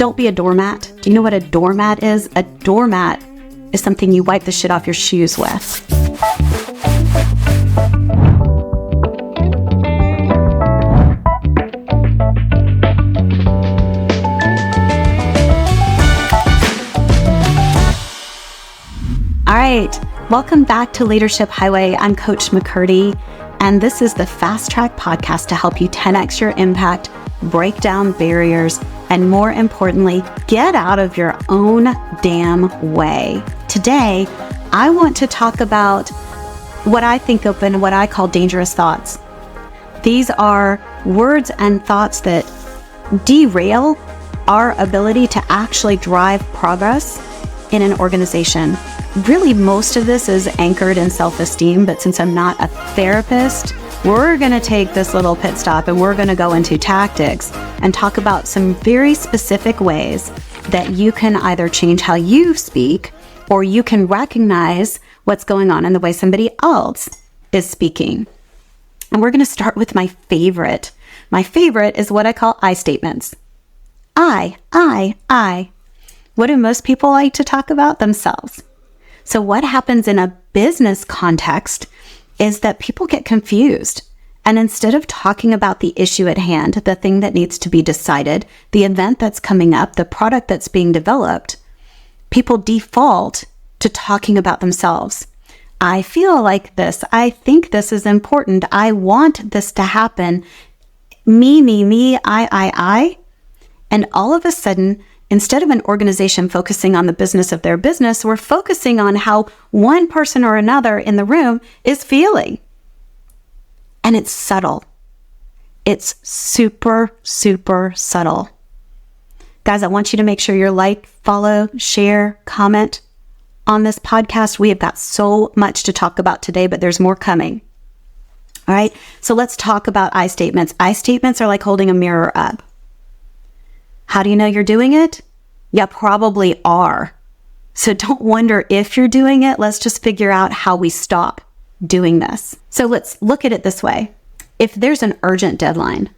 Don't be a doormat. Do you know what a doormat is? A doormat is something you wipe the shit off your shoes with. All right, welcome back to Leadership Highway. I'm Coach McCurdy, and this is the Fast Track podcast to help you 10x your impact, break down barriers, and more importantly, get out of your own damn way. Today, I want to talk about what I think of and what I call dangerous thoughts. These are words and thoughts that derail our ability to actually drive progress in an organization. Really, most of this is anchored in self-esteem, but since I'm not a therapist, we're going to take this little pit stop and we're going to go into tactics and talk about some very specific ways that you can either change how you speak or you can recognize what's going on in the way somebody else is speaking. And we're going to start with my favorite. My favorite is what I call I statements. I. What do most people like to talk about? Themselves. So what happens in a business context is that people get confused. And instead of talking about the issue at hand, the thing that needs to be decided, the event that's coming up, the product that's being developed, people default to talking about themselves. I feel like this. I think this is important. I want this to happen. Me, I. And all of a sudden, instead of an organization focusing on the business of their business, we're focusing on how one person or another in the room is feeling. And it's subtle. It's super, super subtle. Guys, I want you to make sure you like, follow, share, comment on this podcast. We have got so much to talk about today, but there's more coming. All right, so let's talk about I statements. I statements are like holding a mirror up. How do you know you're doing it? You probably are. So don't wonder if you're doing it. Let's just figure out how we stop doing this. So let's look at it this way. If there's an urgent deadline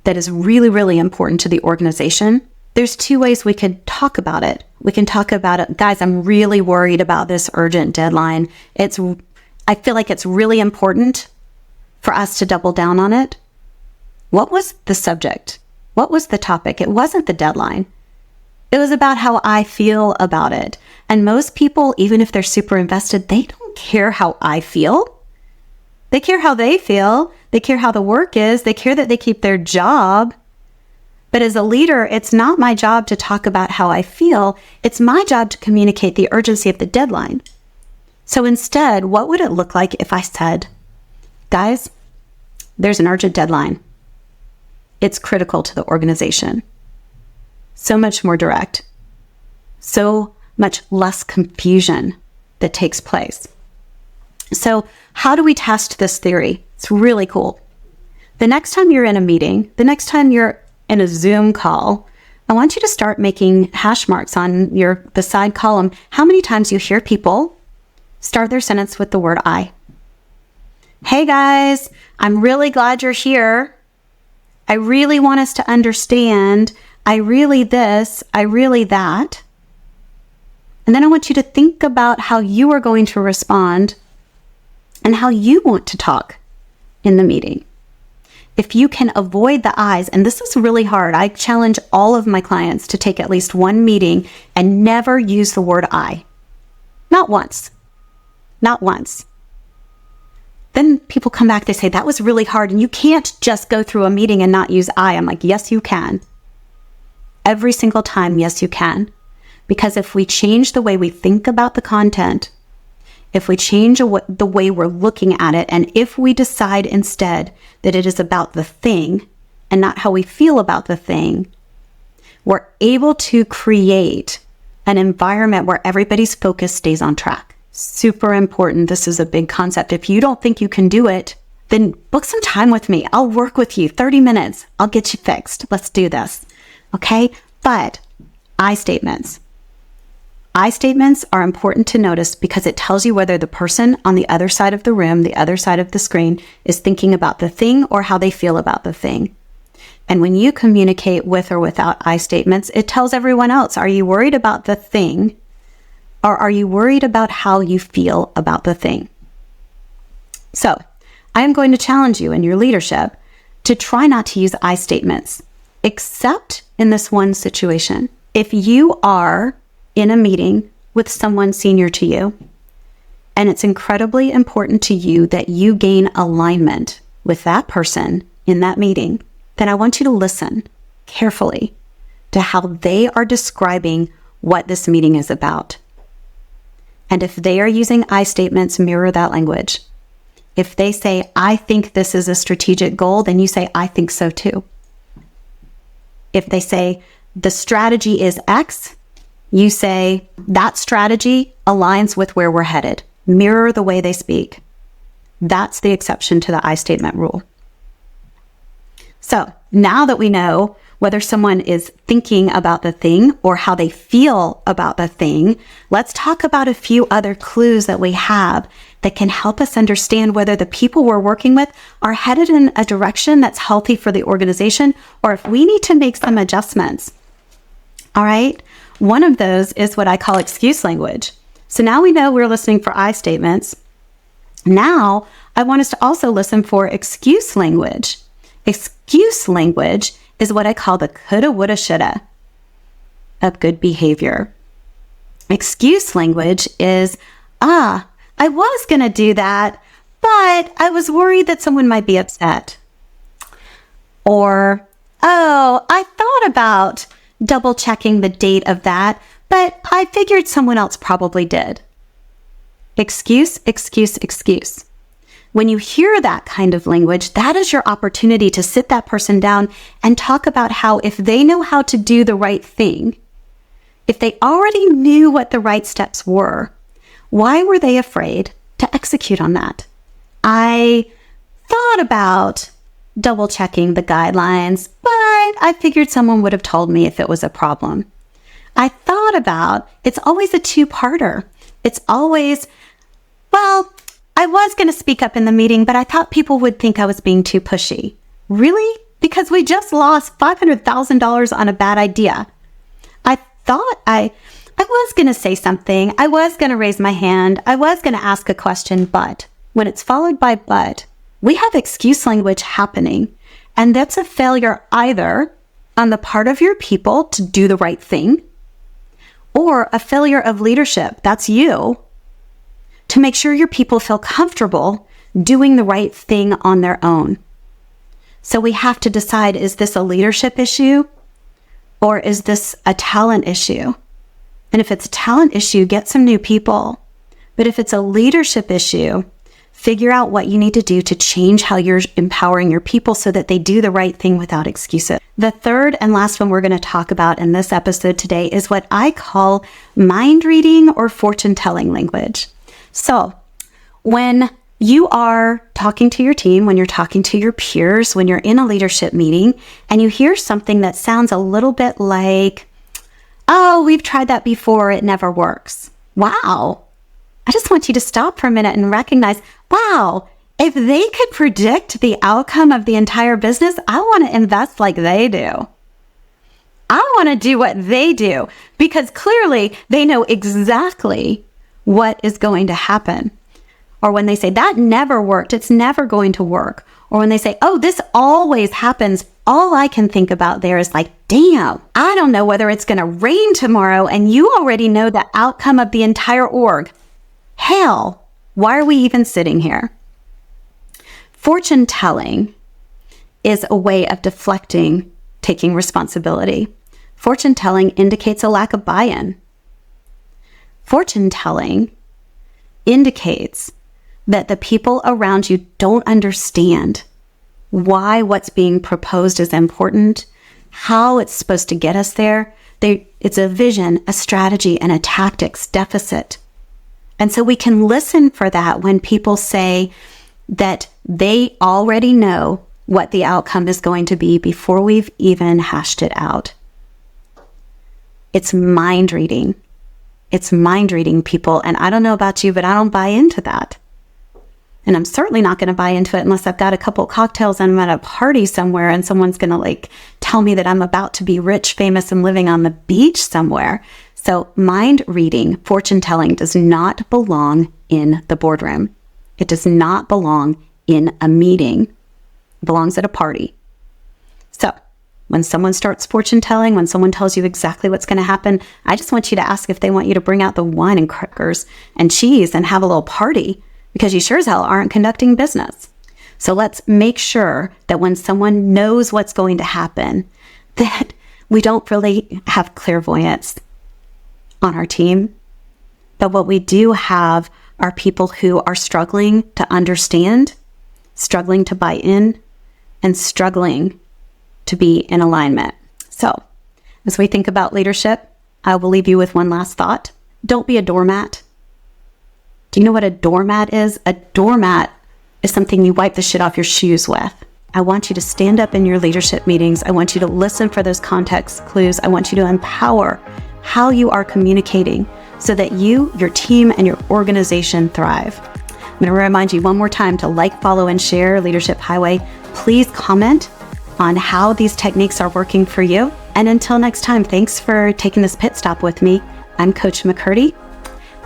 that is really, really important to the organization, there's two ways we could talk about it. We can talk about it, guys, I'm really worried about this urgent deadline. I feel like it's really important for us to double down on it. What was the subject? What was the topic? It wasn't the deadline. It was about how I feel about it. And most people, even if they're super invested, they don't care how I feel. They care how they feel. They care how the work is. They care that they keep their job. But as a leader, it's not my job to talk about how I feel. It's my job to communicate the urgency of the deadline. So instead, what would it look like if I said, guys, there's an urgent deadline. It's critical to the organization. So much more direct. So much less confusion that takes place. So how do we test this theory? It's really cool. The next time you're in a meeting, the next time you're in a Zoom call, I want you to start making hash marks on the side column. How many times you hear people start their sentence with the word I. Hey guys, I'm really glad you're here. I really want us to understand. I really this, I really that. And then I want you to think about how you are going to respond and how you want to talk in the meeting. If you can avoid the I's, and this is really hard, I challenge all of my clients to take at least one meeting and never use the word I. Not once. Not once. Then people come back, they say, that was really hard, and you can't just go through a meeting and not use I. I'm like, yes, you can. Every single time, yes, you can. Because if we change the way we think about the content, if we change the way we're looking at it, and if we decide instead that it is about the thing and not how we feel about the thing, we're able to create an environment where everybody's focus stays on track. Super important. This is a big concept. If you don't think you can do it, then book some time with me. I'll work with you. 30 minutes. I'll get you fixed. Let's do this. Okay? But I statements. I statements are important to notice because it tells you whether the person on the other side of the room, the other side of the screen, is thinking about the thing or how they feel about the thing. And when you communicate with or without I statements, it tells everyone else, are you worried about the thing, or are you worried about how you feel about the thing? So I am going to challenge you in your leadership to try not to use I statements, except in this one situation. If you are in a meeting with someone senior to you, and it's incredibly important to you that you gain alignment with that person in that meeting, then I want you to listen carefully to how they are describing what this meeting is about. And if they are using I statements, mirror that language. If they say, I think this is a strategic goal, then you say, I think so too. If they say, the strategy is X, you say, that strategy aligns with where we're headed. Mirror the way they speak. That's the exception to the I statement rule. So now that we know whether someone is thinking about the thing or how they feel about the thing, let's talk about a few other clues that we have that can help us understand whether the people we're working with are headed in a direction that's healthy for the organization, or if we need to make some adjustments. All right. One of those is what I call excuse language. So now we know we're listening for I statements. Now I want us to also listen for excuse language. Excuse language is what I call the coulda, woulda, shoulda of good behavior. Excuse language is, I was going to do that, but I was worried that someone might be upset. Or, I thought about double checking the date of that, but I figured someone else probably did. Excuse, excuse, excuse. When you hear that kind of language, that is your opportunity to sit that person down and talk about how if they know how to do the right thing, if they already knew what the right steps were, why were they afraid to execute on that? I thought about double checking the guidelines, but I figured someone would have told me if it was a problem. I thought about, it's always a two-parter. It's always, I was going to speak up in the meeting, but I thought people would think I was being too pushy. Really? Because we just lost $500,000 on a bad idea. I thought I was going to say something. I was going to raise my hand. I was going to ask a question, but when it's followed by but, we have excuse language happening. And that's a failure either on the part of your people to do the right thing, or a failure of leadership, that's you, to make sure your people feel comfortable doing the right thing on their own. So we have to decide, is this a leadership issue or is this a talent issue? And if it's a talent issue, get some new people. But if it's a leadership issue, figure out what you need to do to change how you're empowering your people so that they do the right thing without excuses. The third and last one we're going to talk about in this episode today is what I call mind reading or fortune telling language. So when you are talking to your team, when you're talking to your peers, when you're in a leadership meeting and you hear something that sounds a little bit like, we've tried that before, it never works. Wow. I just want you to stop for a minute and recognize, wow, if they could predict the outcome of the entire business, I want to invest like they do. I want to do what they do because clearly they know exactly what is going to happen. Or when they say that never worked, it's never going to work. Or when they say, this always happens, all I can think about there is like, damn, I don't know whether it's going to rain tomorrow and you already know the outcome of the entire org. Hell, why are we even sitting here? Fortune telling is a way of deflecting, taking responsibility. Fortune telling indicates a lack of buy-in. Fortune telling indicates that the people around you don't understand why what's being proposed is important, how it's supposed to get us there. It's a vision, a strategy, and a tactics deficit. And so we can listen for that when people say that they already know what the outcome is going to be before we've even hashed it out. It's mind reading. It's mind reading, people. And I don't know about you, but I don't buy into that. And I'm certainly not going to buy into it unless I've got a couple cocktails and I'm at a party somewhere and someone's going to tell me that I'm about to be rich, famous, and living on the beach somewhere. So mind reading, fortune telling does not belong in the boardroom. It does not belong in a meeting. It belongs at a party. So when someone starts fortune telling, when someone tells you exactly what's going to happen, I just want you to ask if they want you to bring out the wine and crackers and cheese and have a little party, because you sure as hell aren't conducting business. So let's make sure that when someone knows what's going to happen, that we don't really have clairvoyance on our team. But what we do have are people who are struggling to understand, struggling to buy in, and struggling to be in alignment. So as we think about leadership, I will leave you with one last thought. Don't be a doormat. Do you know what a doormat is? A doormat is something you wipe the shit off your shoes with. I want you to stand up in your leadership meetings. I want you to listen for those context clues. I want you to empower how you are communicating so that you, your team, and your organization thrive. I'm going to remind you one more time to like, follow, and share Leadership Highway. Please comment on how these techniques are working for you. And until next time, thanks for taking this pit stop with me. I'm Coach McCurdy,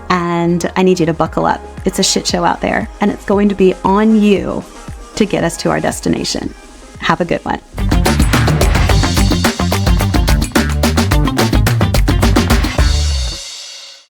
and I need you to buckle up. It's a shit show out there, and it's going to be on you to get us to our destination. Have a good one.